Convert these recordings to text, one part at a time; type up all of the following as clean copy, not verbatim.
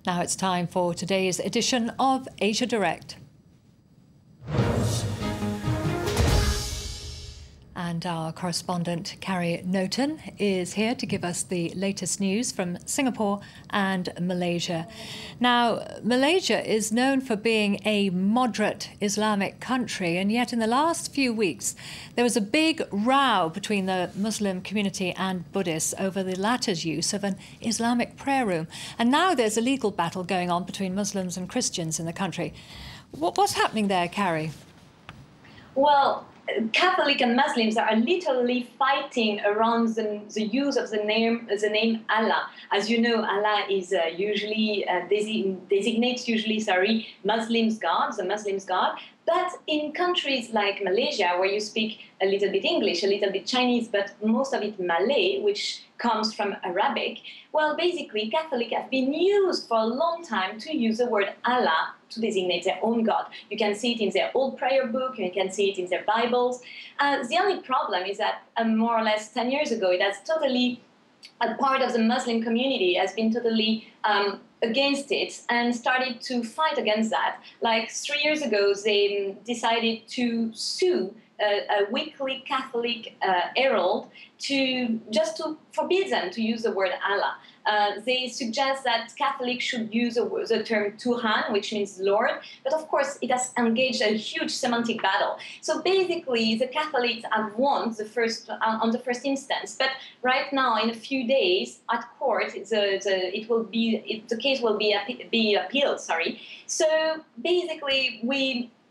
Now it's time for today's edition of Asia Direct. And our correspondent, Carrie Nooten, is here to give us the latest news from Singapore and Malaysia. Now, Malaysia is known for being a moderate Islamic country, and yet in the last few weeks, there was a big row between the Muslim community and Buddhists over the latter's use of an Islamic prayer room. And now there's a legal battle going on between Muslims and Christians in the country. What's happening there, Carrie? Well, Catholic and Muslims are literally fighting around the use of the name Allah. As you know, Allah is usually designates Muslims God, the Muslims God. But in countries like Malaysia, where you speak a little bit English, a little bit Chinese, but most of it Malay, which comes from Arabic, well, basically, Catholics have been used for a long time to use the word Allah to designate their own God. You can see it in their old prayer book, you can see it in their Bibles. The only problem is that more or less 10 years ago, it has totally, a part of the Muslim community has been totally against it and started to fight against that. Like 3 years ago, they decided to sue a weekly Catholic herald just to forbid them to use the word Allah. They suggest that Catholics should use the term Tuhan, which means Lord, but of course it has engaged a huge semantic battle. So basically the Catholics have won on the first instance, but right now in a few days at court the case will be appealed. So basically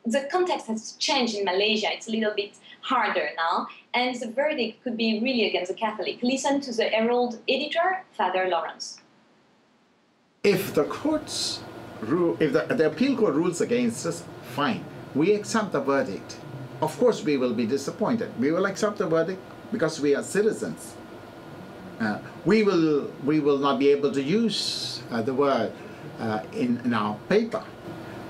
the context has changed in Malaysia. It's a little bit harder now, and the verdict could be really against the Catholic. Listen to the Herald editor, Father Lawrence. If the courts rule, if the appeal court rules against us, fine. We accept the verdict. Of course, we will be disappointed. We will accept the verdict because we are citizens. We will not be able to use the word in our paper.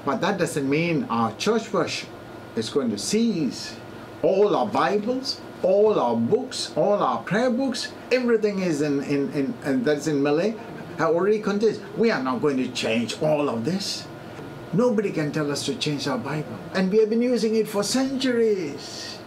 But that doesn't mean our church worship is going to cease. All our Bibles, all our books, all our prayer books, everything is that's in Malay, are already contained. We are not going to change all of this. Nobody can tell us to change our Bible. And we have been using it for centuries.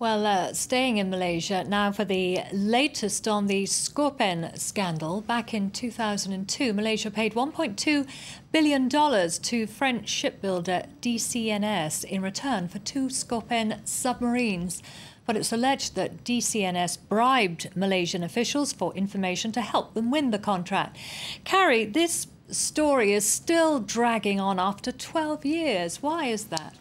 Well, staying in Malaysia now for the latest on the Scorpène scandal. Back in 2002, Malaysia paid $1.2 billion to French shipbuilder DCNS in return for 2 Scorpène submarines. But it's alleged that DCNS bribed Malaysian officials for information to help them win the contract. Carrie, this story is still dragging on after 12 years. Why is that?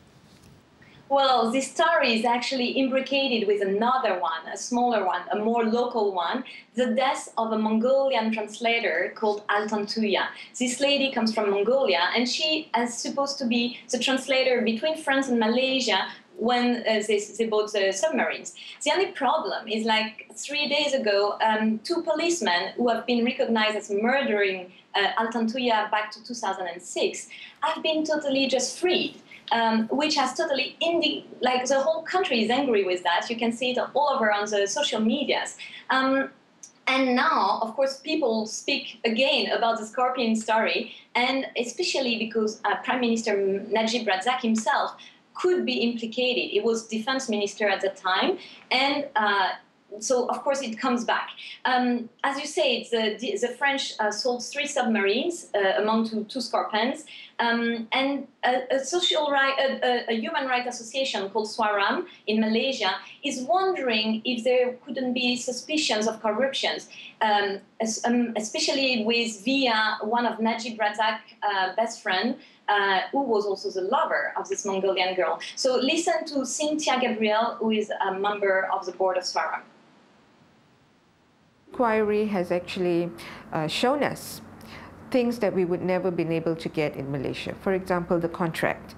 Well, this story is actually imbricated with another one, a smaller one, a more local one, the death of a Mongolian translator called Altantuya. This lady comes from Mongolia, and she is supposed to be the translator between France and Malaysia when they bought the submarines. The only problem is, like 3 days ago, 2 policemen who have been recognized as murdering Altantuya back to 2006 have been totally just freed. Which has totally, like the whole country is angry with that. You can see it all over on the social medias. And now, of course, people speak again about the Scorpene story, and especially because Prime Minister Najib Razak himself could be implicated. He was defense minister at the time, and so, of course, it comes back. As you say, the French sold 3 submarines, among 2 Scorpènes, and a human rights association called Swaram in Malaysia is wondering if there couldn't be suspicions of corruption, especially via one of Najib Razak's best friend, who was also the lover of this Mongolian girl. So listen to Cynthia Gabriel, who is a member of the board of Swaram. Inquiry has actually shown us things that we would never been able to get in Malaysia. For example, the contract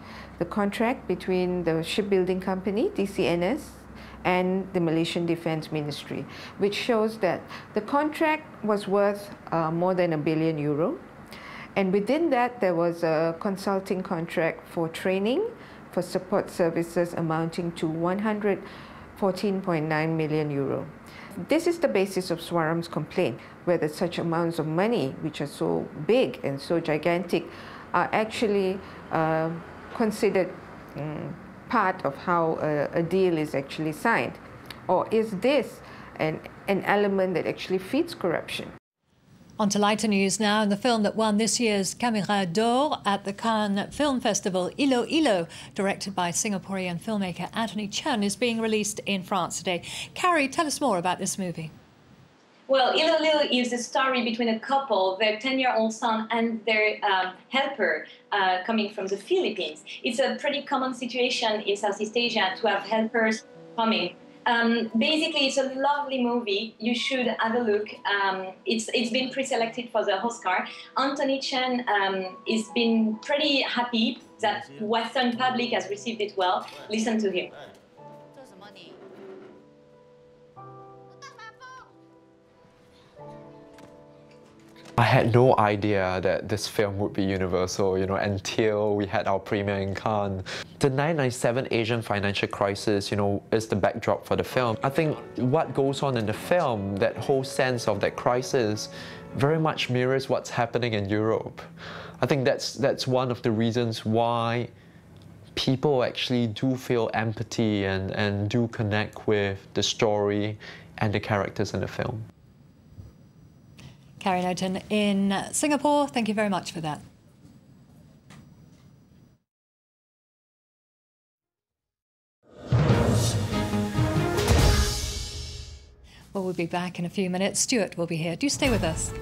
between the shipbuilding company, DCNS, and the Malaysian Defence Ministry, which shows that the contract was worth more than €1 billion. And within that, there was a consulting contract for training, for support services amounting to €114.9 million. this is the basis of Swaram's complaint, whether such amounts of money, which are so big and so gigantic, are actually considered part of how a deal is actually signed. Or is this an element that actually feeds corruption? On to lighter news now, and the film that won this year's Caméra d'Or at the Cannes Film Festival, Ello, directed by Singaporean filmmaker Anthony Chen, is being released in France today. Carrie, tell us more about this movie. Well, ello is a story between a couple, their 10-year-old son and their helper coming from the Philippines. It's a pretty common situation in Southeast Asia to have helpers coming. Basically, it's a lovely movie. You should have a look. It's been pre-selected for the Oscar. Anthony Chen has been pretty happy that Western public has received it well. Listen to him. I had no idea that this film would be universal, until we had our premiere in Cannes. The 1997 Asian financial crisis, is the backdrop for the film. I think what goes on in the film, that whole sense of that crisis, very much mirrors what's happening in Europe. I think that's one of the reasons why people actually do feel empathy and do connect with the story and the characters in the film. Carrie Nooten in Singapore, thank you very much for that. Well, we'll be back in a few minutes. Stuart will be here. Do stay with us.